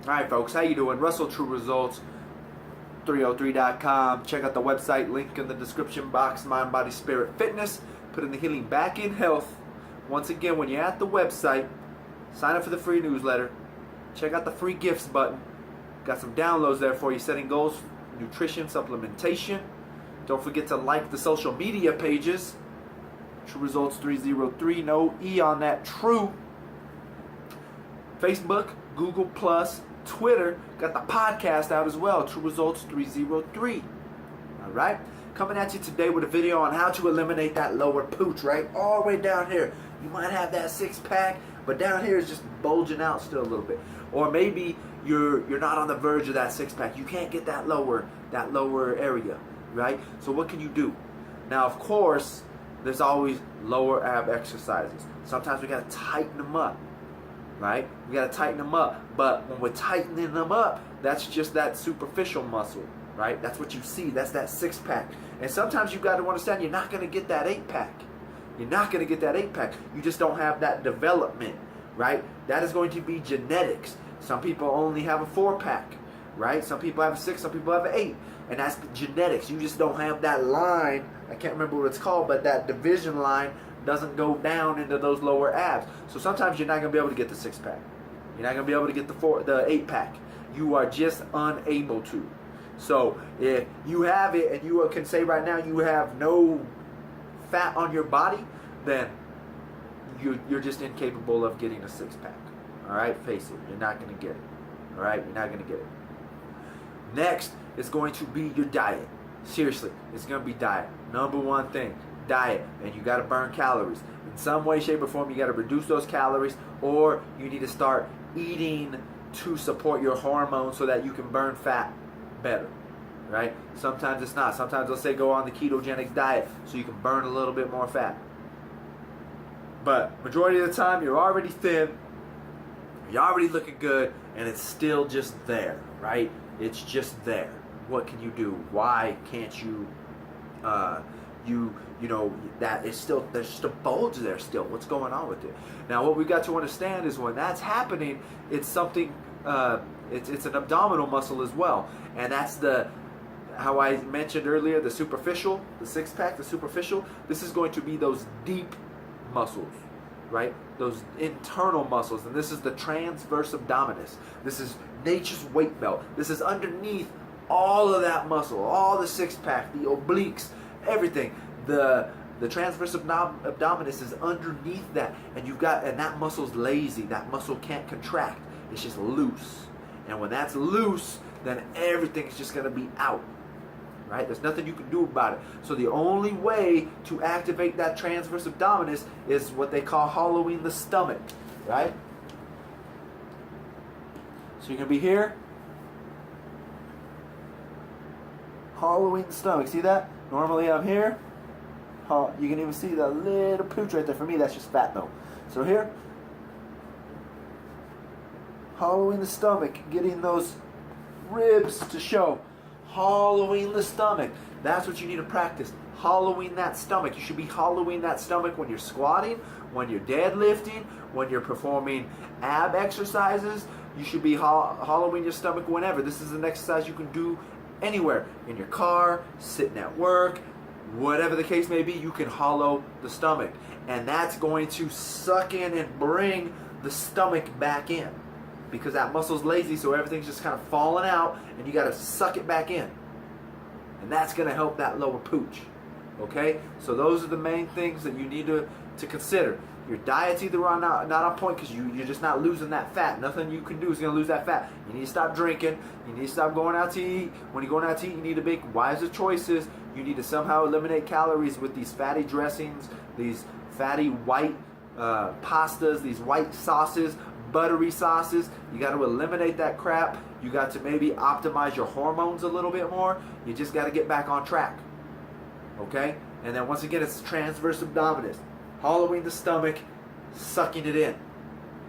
Alright folks, how you doing? Russell True Results 303.com. Check out the website, link in the description box. Mind, Body, Spirit, Fitness. Putting the healing back in health. Once again, when you're at the website, sign up for the free newsletter. Check out the free gifts button. Got some downloads there for you, setting goals, nutrition, supplementation. Don't forget to like the social media pages. True Results 303, no E on that, True. Facebook, Google Plus, Twitter. Got the podcast out as well, True Results 303. Alright, coming at you today with a video on how to eliminate that lower pooch, right? All the way down here. You might have that six-pack, but down here is just bulging out still a little bit. Or maybe you're not on the verge of that six-pack. You can't get that lower area, right? So what can you do? Now, of course, there's always lower ab exercises. Sometimes we got to tighten them up, right? We got to tighten them up. But when we're tightening them up, that's just that superficial muscle, right? That's what you see. That's that six-pack. And sometimes you've got to understand you're not going to get that eight-pack. You're not going to get that eight-pack. You just don't have that development, right? That is going to be genetics. Some people only have a four-pack, right? Some people have a six, some people have an eight. And that's genetics. You just don't have that line. I can't remember what it's called, but that division line doesn't go down into those lower abs. So sometimes you're not going to be able to get the six-pack. You're not going to be able to get the eight-pack. You are just unable to. So if you have it and you can say right now you have no fat on your body, then you're just incapable of getting a six-pack. All right, face it. You're not going to get it. All right, you're not going to get it. Next is going to be your diet. Seriously, it's going to be diet. Number one thing, diet. And you got to burn calories. In some way, shape, or form, you got to reduce those calories, or you need to start eating to support your hormones so that you can burn fat better. Right? Sometimes it's not. Sometimes they'll say go on the ketogenic diet so you can burn a little bit more fat. But majority of the time, you're already thin, you're already looking good, and it's still just there, right? It's just there. What can you do? Why can't you, you know, that is still, there's just a bulge there still. What's going on with it? Now, what we've got to understand is when that's happening, it's something, it's an abdominal muscle as well. And that's how I mentioned earlier, the superficial, the six-pack, the superficial. This is going to be those deep muscles, right? Those internal muscles. And this is the transverse abdominis. This is nature's weight belt. This is underneath all of that muscle, all the six-pack, the obliques, everything. The transverse abdominis is underneath that, and that muscle's lazy. That muscle can't contract. It's just loose. And when that's loose, then everything's just going to be out. Right? There's nothing you can do about it. So the only way to activate that transverse abdominis is what they call hollowing the stomach. Right? So you're going to be here. Hollowing the stomach. See that? Normally I'm here. You can even see the little pooch right there. For me, that's just fat though. So here. Hollowing the stomach. Getting those ribs to show. Hollowing the stomach. That's what you need to practice. Hollowing that stomach. You should be hollowing that stomach when you're squatting, when you're deadlifting, when you're performing ab exercises. You should be hollowing your stomach whenever. This is an exercise you can do anywhere. In your car, sitting at work, whatever the case may be, you can hollow the stomach. And that's going to suck in and bring the stomach back in. Because that muscle's lazy, so everything's just kind of falling out, and you got to suck it back in. And that's going to help that lower pooch. Okay? So those are the main things that you need to consider. Your diet's either not on point because you're just not losing that fat. Nothing you can do is going to lose that fat. You need to stop drinking. You need to stop going out to eat. When you're going out to eat, you need to make wiser choices. You need to somehow eliminate calories with these fatty dressings, these fatty white pastas, these white sauces, buttery sauces. You got to eliminate that crap. You got to maybe optimize your hormones a little bit more. You just got to get back on track. Okay? And then once again, it's transverse abdominis. Hollowing the stomach, sucking it in.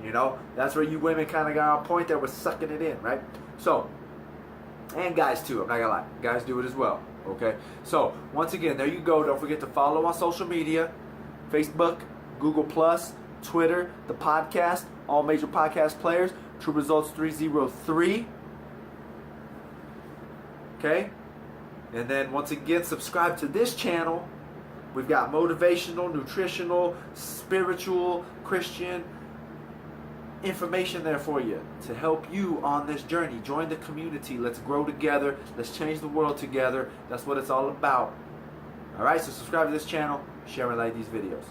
You know? That's where you women kind of got on point there with sucking it in, right? So, and guys too, I'm not gonna lie. Guys do it as well. Okay? So, once again, there you go. Don't forget to follow on social media. Facebook, Google+, Twitter, the podcast, all major podcast players. True Results 303. Okay? And then once again, subscribe to this channel. We've got motivational, nutritional, spiritual, Christian information there for you to help you on this journey. Join the community. Let's grow together. Let's change the world together. That's what it's all about. Alright, so subscribe to this channel. Share and like these videos.